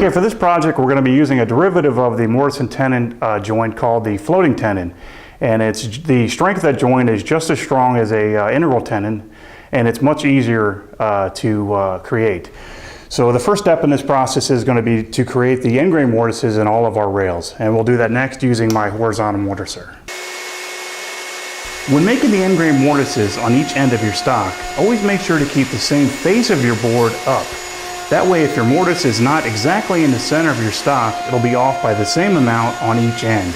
Okay, for this project we're going to be using a derivative of the mortise and tenon joint called the floating tenon. And the strength of that joint is just as strong as a integral tenon, and it's much easier to create. So the first step in this process is going to be to create the end grain mortises in all of our rails. And we'll do that next using my horizontal mortiser. When making the end grain mortises on each end of your stock, always make sure to keep the same face of your board up. That way, if your mortise is not exactly in the center of your stock, it'll be off by the same amount on each end.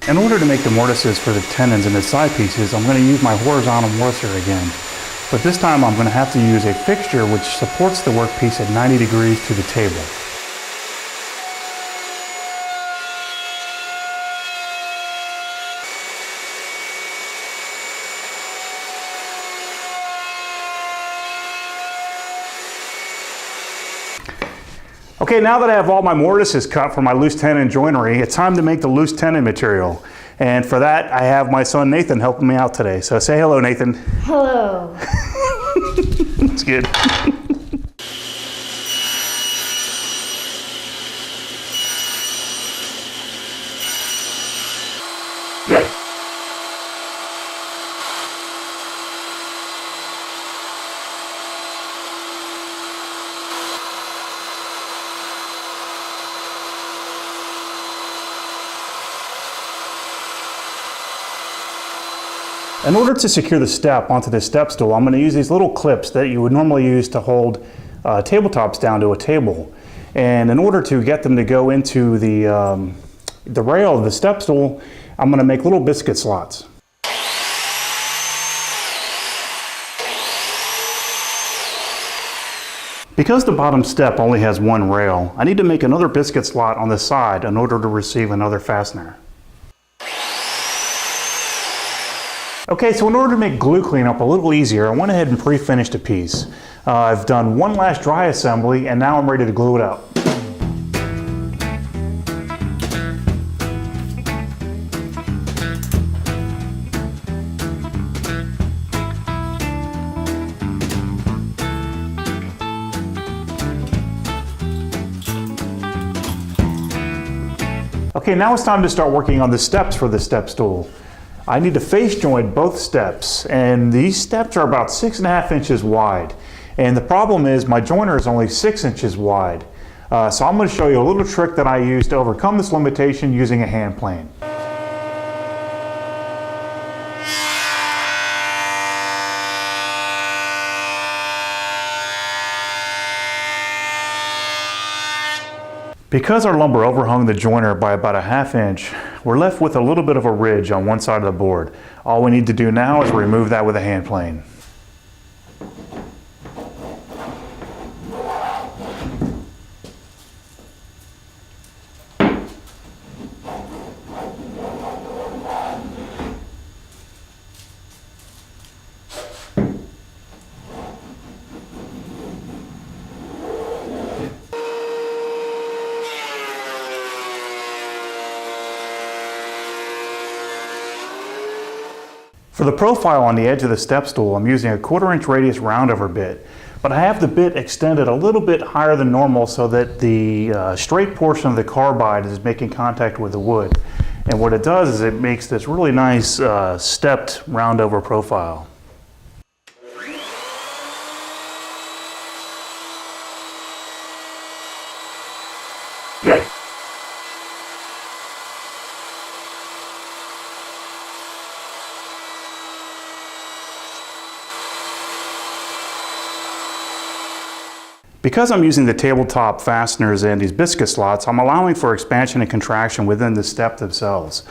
In order to make the mortises for the tenons and the side pieces, I'm going to use my horizontal mortiser again. But this time I'm going to have to use a fixture which supports the workpiece at 90 degrees to the table. Okay, now that I have all my mortises cut for my loose tenon joinery, it's time to make the loose tenon material. And for that, I have my son Nathan helping me out today. So say hello, Nathan. Hello. That's good. In order to secure the step onto this step stool, I'm going to use these little clips that you would normally use to hold tabletops down to a table. And in order to get them to go into the rail of the step stool, I'm going to make little biscuit slots. Because the bottom step only has one rail, I need to make another biscuit slot on the side in order to receive another fastener. Okay, so in order to make glue cleanup a little easier, I went ahead and pre-finished a piece. I've done one last dry assembly and now I'm ready to glue it up. Okay, now it's time to start working on the steps for the step stool. I need to face joint both steps, and these steps are about 6.5 inches wide. And the problem is my joiner is only 6 inches wide. So I'm going to show you a little trick that I use to overcome this limitation using a hand plane. Because our lumber overhung the joiner by about 1/2 inch, we're left with a little bit of a ridge on one side of the board. All we need to do now is remove that with a hand plane. For the profile on the edge of the step stool, I'm using a 1/4 inch radius roundover bit, but I have the bit extended a little bit higher than normal so that the straight portion of the carbide is making contact with the wood. And what it does is it makes this really nice stepped roundover profile. Because I'm using the tabletop fasteners and these biscuit slots, I'm allowing for expansion and contraction within the step themselves.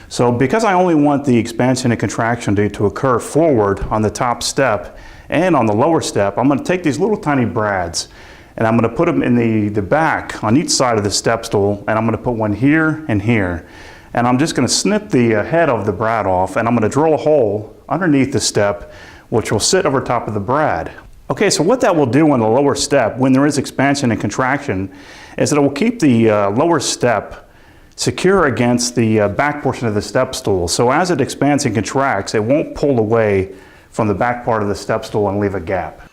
So because I only want the expansion and contraction to occur forward on the top step and on the lower step, I'm going to take these little tiny brads and I'm going to put them in the back on each side of the step stool, and I'm going to put one here and here. And I'm just going to snip the head of the brad off, and I'm going to drill a hole underneath the step which will sit over top of the brad. Okay, so what that will do on the lower step when there is expansion and contraction is that it will keep the lower step secure against the back portion of the step stool. So as it expands and contracts, it won't pull away from the back part of the step stool and leave a gap.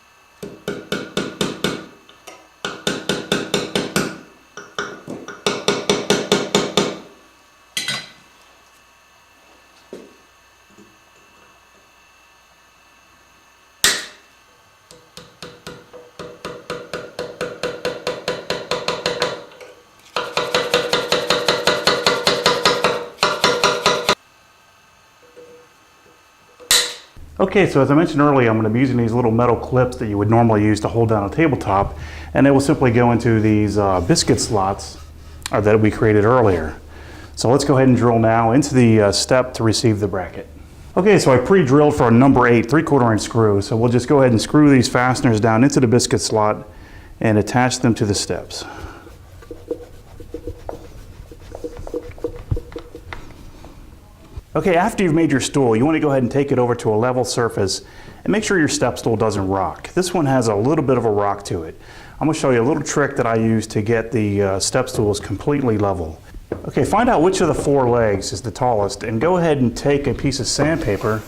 Okay, so as I mentioned earlier, I'm going to be using these little metal clips that you would normally use to hold down a tabletop, and they will simply go into these biscuit slots that we created earlier. So let's go ahead and drill now into the step to receive the bracket. Okay, so I pre-drilled for a number 8 3/4 inch screw, so we'll just go ahead and screw these fasteners down into the biscuit slot and attach them to the steps. Okay, after you've made your stool, you want to go ahead and take it over to a level surface and make sure your step stool doesn't rock. This one has a little bit of a rock to it. I'm going to show you a little trick that I use to get the step stools completely level. Okay, find out which of the 4 legs is the tallest and go ahead and take a piece of sandpaper,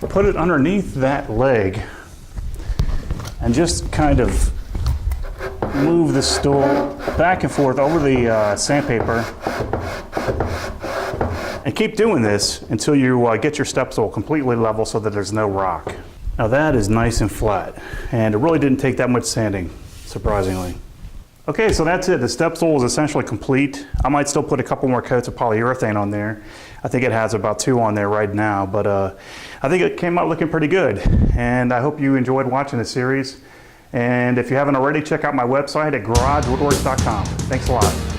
put it underneath that leg, and just kind of move the stool back and forth over the sandpaper. And keep doing this until you get your step stool completely level so that there's no rock. Now that is nice and flat, and it really didn't take that much sanding, surprisingly. Okay, so that's it. The step stool is essentially complete. I might still put a couple more coats of polyurethane on there. I think it has about 2 on there right now, but I think it came out looking pretty good. And I hope you enjoyed watching the series. And if you haven't already, check out my website at garagewoodworks.com. Thanks a lot.